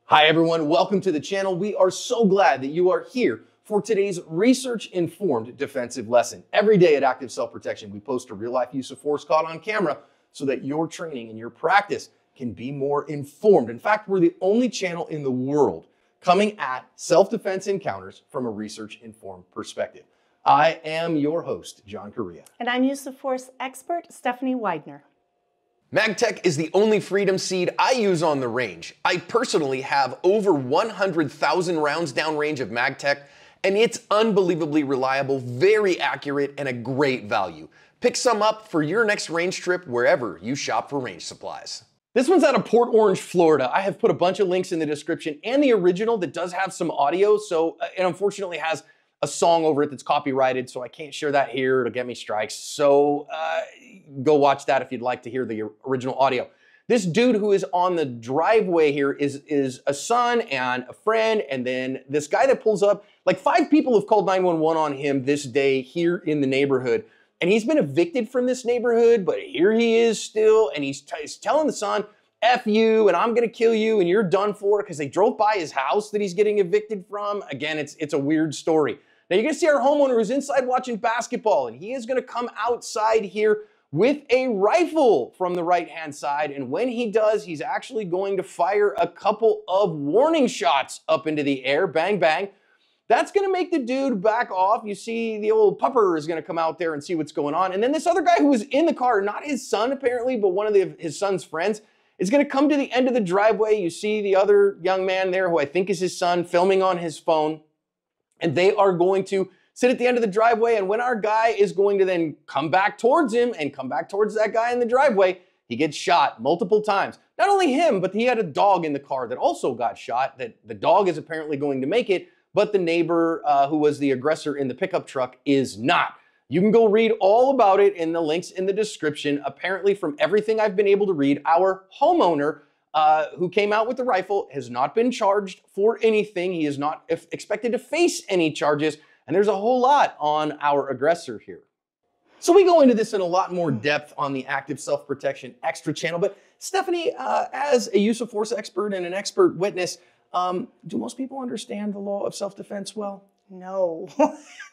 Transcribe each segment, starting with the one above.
Hi everyone, welcome to the channel. We are so glad that you are here for today's research-informed defensive lesson. Every day at Active Self-Protection, we post a real-life use of force caught on camera so that your training and your practice can be more informed. In fact, we're the only channel in the world coming at self-defense encounters from a research-informed perspective. I am your host, John Correa. And I'm use of force expert, Stephanie Widener. Magtech is the only freedom seed I use on the range. I personally have over 100,000 rounds downrange of Magtech, and it's unbelievably reliable, very accurate, and a great value. Pick some up for your next range trip wherever you shop for range supplies. This one's out of Port Orange, Florida. I have put a bunch of links in the description and the original that does have some audio, so it unfortunately has a song over it that's copyrighted, so I can't share that here. It'll get me strikes. So go watch that if you'd like to hear the original audio. This dude who is on the driveway here is a son and a friend, and then this guy that pulls up, like 5 people have called 911 on him this day here in the neighborhood. And he's been evicted from this neighborhood, but here he is still, and he's telling the son, F you, and I'm gonna kill you, and you're done for, because they drove by his house that he's getting evicted from. Again, it's a weird story. Now you're gonna see our homeowner who's inside watching basketball, and he is gonna come outside here with a rifle from the right-hand side, and when he does, he's actually going to fire a couple of warning shots up into the air, bang, bang. That's gonna make the dude back off. You see the old pupper is gonna come out there and see what's going on, and then this other guy who was in the car, not his son apparently, but one of his son's friends, is gonna come to the end of the driveway. You see the other young man there, who I think is his son, filming on his phone. And they are going to sit at the end of the driveway, and when our guy is going to then come back towards him and come back towards that guy in the driveway, he gets shot multiple times. Not only him, but he had a dog in the car that also got shot. That the dog is apparently going to make it, but the neighbor who was the aggressor in the pickup truck is not. You can go read all about it in the links in the description. Apparently, from everything I've been able to read, our homeowner who came out with the rifle has not been charged for anything. He is not expected to face any charges, and there's a whole lot on our aggressor here. So we go into this in a lot more depth on the Active Self-Protection Extra channel, but Stephanie, as a use of force expert and an expert witness, do most people understand the law of self-defense well? No,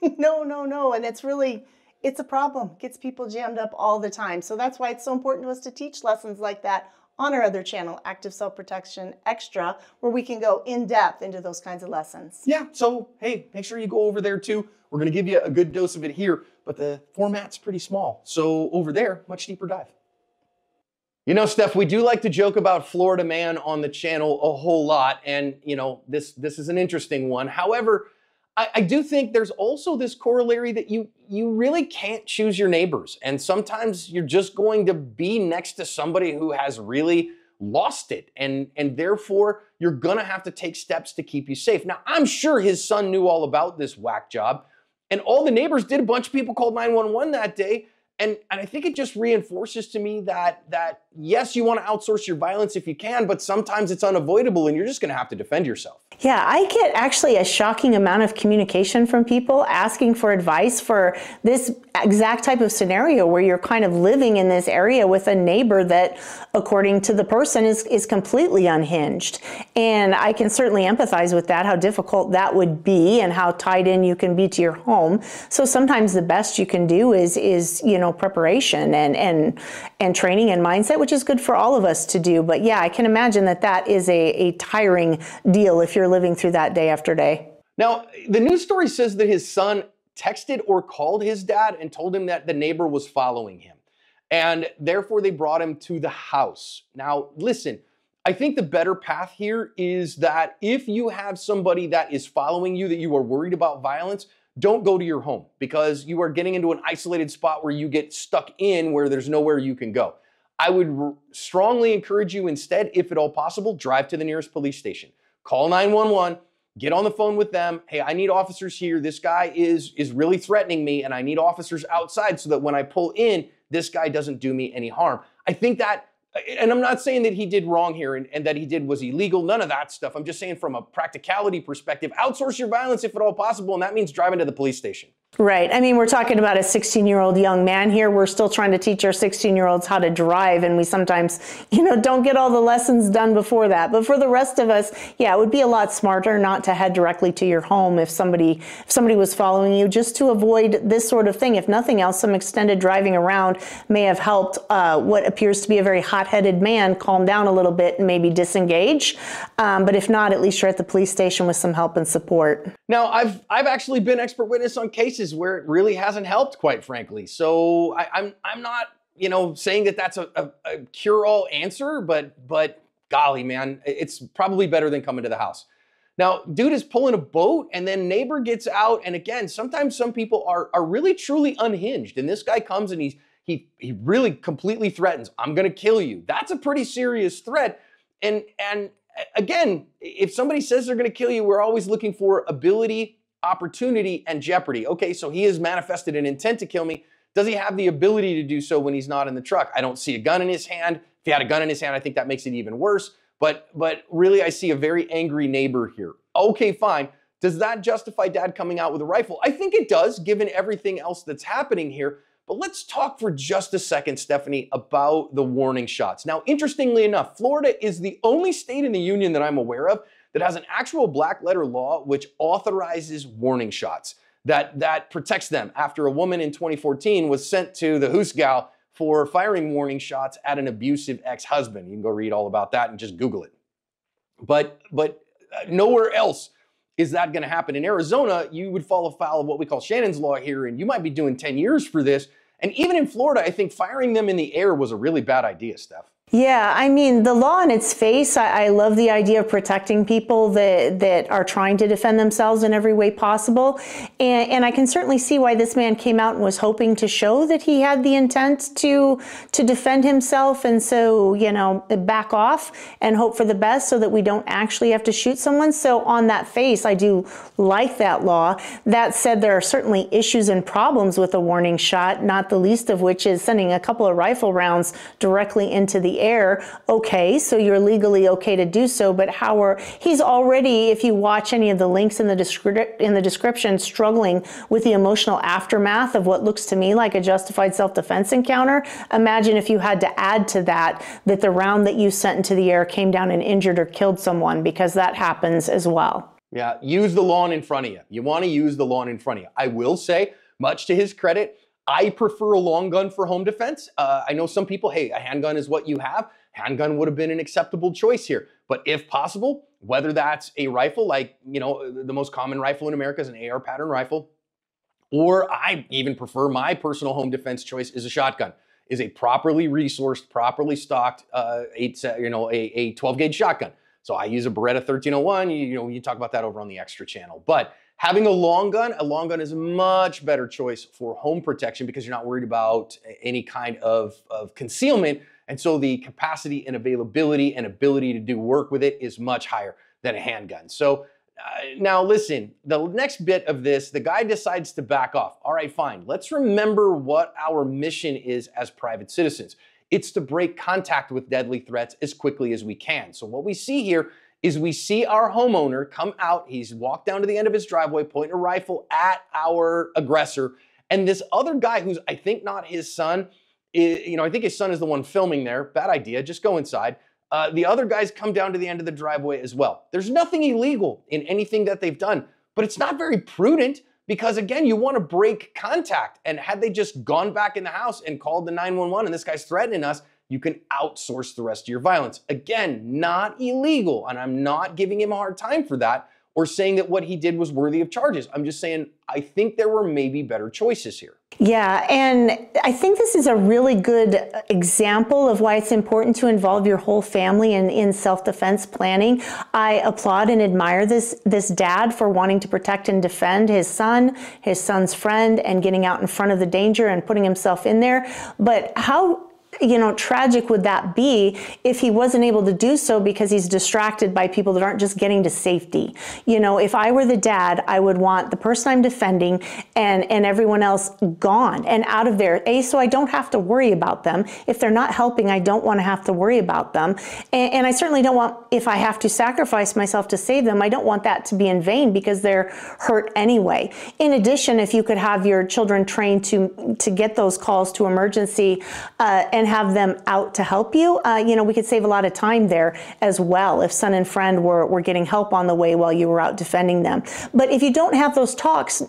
no, and it's a problem. It gets people jammed up all the time. So that's why it's so important to us to teach lessons like that on our other channel, Active Self-Protection Extra, where we can go in depth into those kinds of lessons. Yeah, so hey, make sure you go over there too. We're gonna give you a good dose of it here, but the format's pretty small. So over there, much deeper dive. You know, Steph, we do like to joke about Florida man on the channel a whole lot, and you know, this is an interesting one. However, I do think there's also this corollary that you really can't choose your neighbors. And sometimes you're just going to be next to somebody who has really lost it. And therefore, you're gonna have to take steps to keep you safe. Now, I'm sure his son knew all about this whack job. And all the neighbors did. A bunch of people called 911 that day. And I think it just reinforces to me that yes, you want to outsource your violence if you can, but sometimes it's unavoidable and you're just going to have to defend yourself. Yeah, I get actually a shocking amount of communication from people asking for advice for this exact type of scenario where you're kind of living in this area with a neighbor that, according to the person, is completely unhinged. And I can certainly empathize with that, how difficult that would be and how tied in you can be to your home. So sometimes the best you can do is you know, preparation and training and mindset, which is good for all of us to do. But yeah, I can imagine that is a tiring deal if you're living through that day after day. Now, the news story says that his son texted or called his dad and told him that the neighbor was following him. And therefore they brought him to the house. Now, listen, I think the better path here is that if you have somebody that is following you, that you are worried about violence, don't go to your home, because you are getting into an isolated spot where you get stuck in where there's nowhere you can go. I would strongly encourage you instead, if at all possible, drive to the nearest police station. Call 911, get on the phone with them. Hey, I need officers here. This guy is really threatening me, and I need officers outside so that when I pull in, this guy doesn't do me any harm. I think that, and I'm not saying that he did wrong here and that he did was illegal, none of that stuff. I'm just saying from a practicality perspective, outsource your violence if at all possible, and that means driving to the police station. Right. I mean, we're talking about a 16-year-old young man here. We're still trying to teach our 16-year-olds how to drive, and we sometimes, don't get all the lessons done before that. But for the rest of us, yeah, it would be a lot smarter not to head directly to your home if somebody was following you, just to avoid this sort of thing. If nothing else, some extended driving around may have helped what appears to be a very hot-headed man calm down a little bit and maybe disengage. But if not, at least you're at the police station with some help and support. Now, I've actually been expert witness on cases where it really hasn't helped, quite frankly. So I'm not, saying that that's a cure-all answer, but golly, man, it's probably better than coming to the house. Now, dude is pulling a boat, and then neighbor gets out, and again, sometimes some people are really truly unhinged, and this guy comes and he really completely threatens, "I'm gonna kill you." That's a pretty serious threat, and again, if somebody says they're gonna kill you, we're always looking for ability, opportunity, and jeopardy. Okay, so he has manifested an intent to kill me. Does he have the ability to do so when he's not in the truck? I don't see a gun in his hand. If he had a gun in his hand, I think that makes it even worse. But really, I see a very angry neighbor here. Okay, fine. Does that justify dad coming out with a rifle? I think it does, given everything else that's happening here. But let's talk for just a second, Stephanie, about the warning shots. Now, interestingly enough, Florida is the only state in the union that I'm aware of that has an actual black letter law which authorizes warning shots that protects them after a woman in 2014 was sent to the Hoosgow for firing warning shots at an abusive ex-husband. You can go read all about that and just Google it. But nowhere else is that going to happen. In Arizona, you would fall afoul of what we call Shannon's Law here, and you might be doing 10 years for this. And even in Florida, I think firing them in the air was a really bad idea, Steph. Yeah, I mean, the law in its face, I love the idea of protecting people that are trying to defend themselves in every way possible. And I can certainly see why this man came out and was hoping to show that he had the intent to defend himself. And so, back off and hope for the best so that we don't actually have to shoot someone. So on that face, I do like that law. That said, there are certainly issues and problems with a warning shot, not the least of which is sending a couple of rifle rounds directly into the air. Okay, so you're legally okay to do so, but he's already, if you watch any of the links in the description, struggling with the emotional aftermath of what looks to me like a justified self-defense encounter. Imagine if you had to add to that the round that you sent into the air came down and injured or killed someone, because that happens as well. Yeah, use the lawn in front of you. You want to use the lawn in front of you. I will say, much to his credit, I prefer a long gun for home defense. I know some people, hey, a handgun is what you have. Handgun would have been an acceptable choice here. But if possible, whether that's a rifle, like, the most common rifle in America is an AR pattern rifle, or I even prefer my personal home defense choice is a shotgun, is a properly resourced, properly stocked, a 12 gauge shotgun. So I use a Beretta 1301. You talk about that over on the Extra channel. But having a long gun is a much better choice for home protection because you're not worried about any kind of concealment. And so the capacity and availability and ability to do work with it is much higher than a handgun. So now listen, the next bit of this, the guy decides to back off. All right, fine. Let's remember what our mission is as private citizens. It's to break contact with deadly threats as quickly as we can. So what we see here is we see our homeowner come out. He's walked down to the end of his driveway, pointing a rifle at our aggressor. And this other guy, who's I think not his son, I think his son is the one filming there. Bad idea, just go inside. The other guys come down to the end of the driveway as well. There's nothing illegal in anything that they've done, but it's not very prudent because, again, you want to break contact. And had they just gone back in the house and called the 911 and this guy's threatening us, you can outsource the rest of your violence. Again, not illegal, and I'm not giving him a hard time for that or saying that what he did was worthy of charges. I'm just saying I think there were maybe better choices here. Yeah, and I think this is a really good example of why it's important to involve your whole family in self-defense planning. I applaud and admire this dad for wanting to protect and defend his son's friend, and getting out in front of the danger and putting himself in there. But how tragic would that be if he wasn't able to do so because he's distracted by people that aren't just getting to safety? If I were the dad, I would want the person I'm defending and everyone else gone and out of there. So I don't have to worry about them. If they're not helping, I don't want to have to worry about them. And I certainly don't want, if I have to sacrifice myself to save them, I don't want that to be in vain because they're hurt anyway. In addition, if you could have your children trained to get those calls to emergency and have them out to help you, we could save a lot of time there as well if son and friend were getting help on the way while you were out defending them. But if you don't have those talks,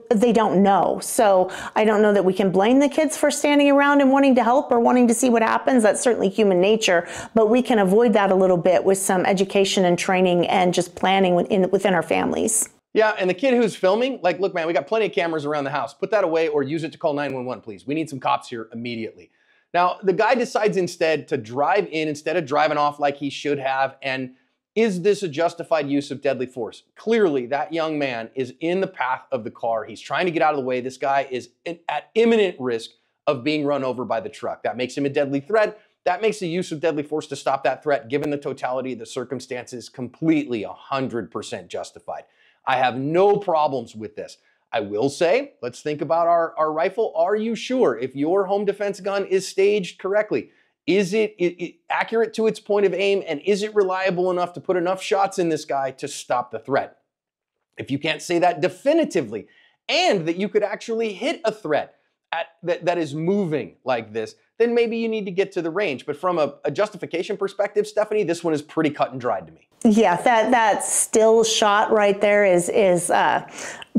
they don't know. So I don't know that we can blame the kids for standing around and wanting to help or wanting to see what happens. That's certainly human nature, but we can avoid that a little bit with some education and training and just planning within our families. Yeah, and the kid who's filming, look, man, we got plenty of cameras around the house. Put that away or use it to call 911, please. We need some cops here immediately. Now, the guy decides instead to drive in instead of driving off like he should have. And is this a justified use of deadly force? Clearly, that young man is in the path of the car. He's trying to get out of the way. This guy is at imminent risk of being run over by the truck. That makes him a deadly threat. That makes the use of deadly force to stop that threat, given the totality of the circumstances, completely 100% justified. I have no problems with this. I will say, let's think about our rifle. Are you sure if your home defense gun is staged correctly? Is it accurate to its point of aim? And is it reliable enough to put enough shots in this guy to stop the threat? If you can't say that definitively, and that you could actually hit a threat that is moving like this, then maybe you need to get to the range. But from a justification perspective, Stephanie, this one is pretty cut and dried to me. Yeah, that still shot right there is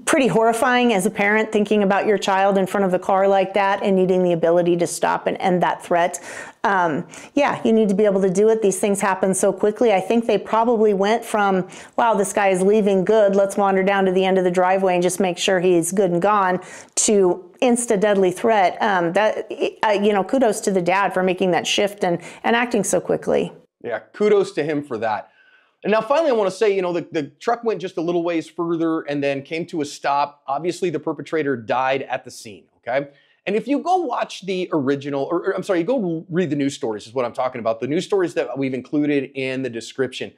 pretty horrifying as a parent, thinking about your child in front of the car like that and needing the ability to stop and end that threat. Yeah, you need to be able to do it. These things happen so quickly. I think they probably went from, wow, this guy is leaving good, let's wander down to the end of the driveway and just make sure he's good and gone, to insta-deadly threat. Kudos to the dad for making that shift and acting so quickly. Yeah, kudos to him for that. And now finally, I want to say, the truck went just a little ways further and then came to a stop. Obviously, the perpetrator died at the scene, okay? And if you go watch the original, or I'm sorry, you go read the news stories is what I'm talking about, the news stories that we've included in the description,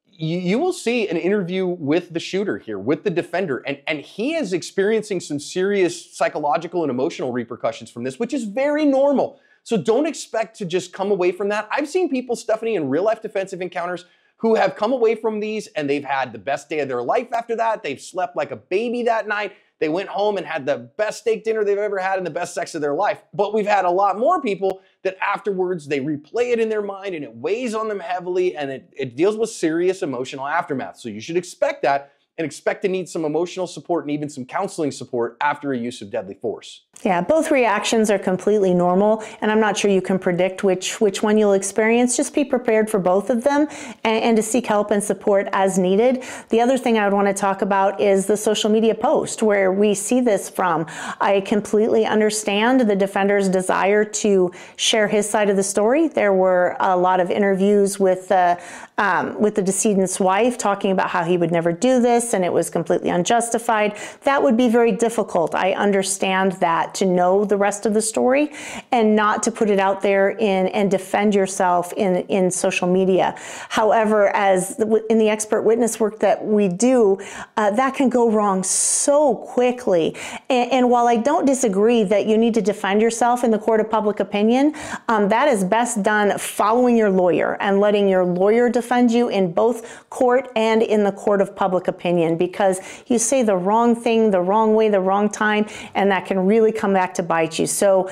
you will see an interview with the shooter here, with the defender, and he is experiencing some serious psychological and emotional repercussions from this, which is very normal. So don't expect to just come away from that. I've seen people, Stephanie, in real life defensive encounters who have come away from these and they've had the best day of their life after that. They've slept like a baby that night. They went home and had the best steak dinner they've ever had and the best sex of their life. But we've had a lot more people that afterwards they replay it in their mind and it weighs on them heavily and it deals with serious emotional aftermath. So you should expect that and expect to need some emotional support and even some counseling support after a use of deadly force. Yeah, both reactions are completely normal, and I'm not sure you can predict which one you'll experience. Just be prepared for both of them and to seek help and support as needed. The other thing I would want to talk about is the social media post where we see this from. I completely understand the defender's desire to share his side of the story. There were a lot of interviews with the decedent's wife talking about how he would never do this and it was completely unjustified. That would be very difficult. I understand that, to know the rest of the story and not to put it out there and defend yourself in social media. However, as in the expert witness work that we do, that can go wrong so quickly. And while I don't disagree that you need to defend yourself in the court of public opinion, that is best done following your lawyer and letting your lawyer defend you in both court and in the court of public opinion, because you say the wrong thing, the wrong way, the wrong time, and that can really come back to bite you. So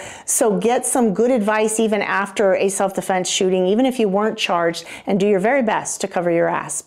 get some good advice even after a self-defense shooting, even if you weren't charged, and do your very best to cover your ass.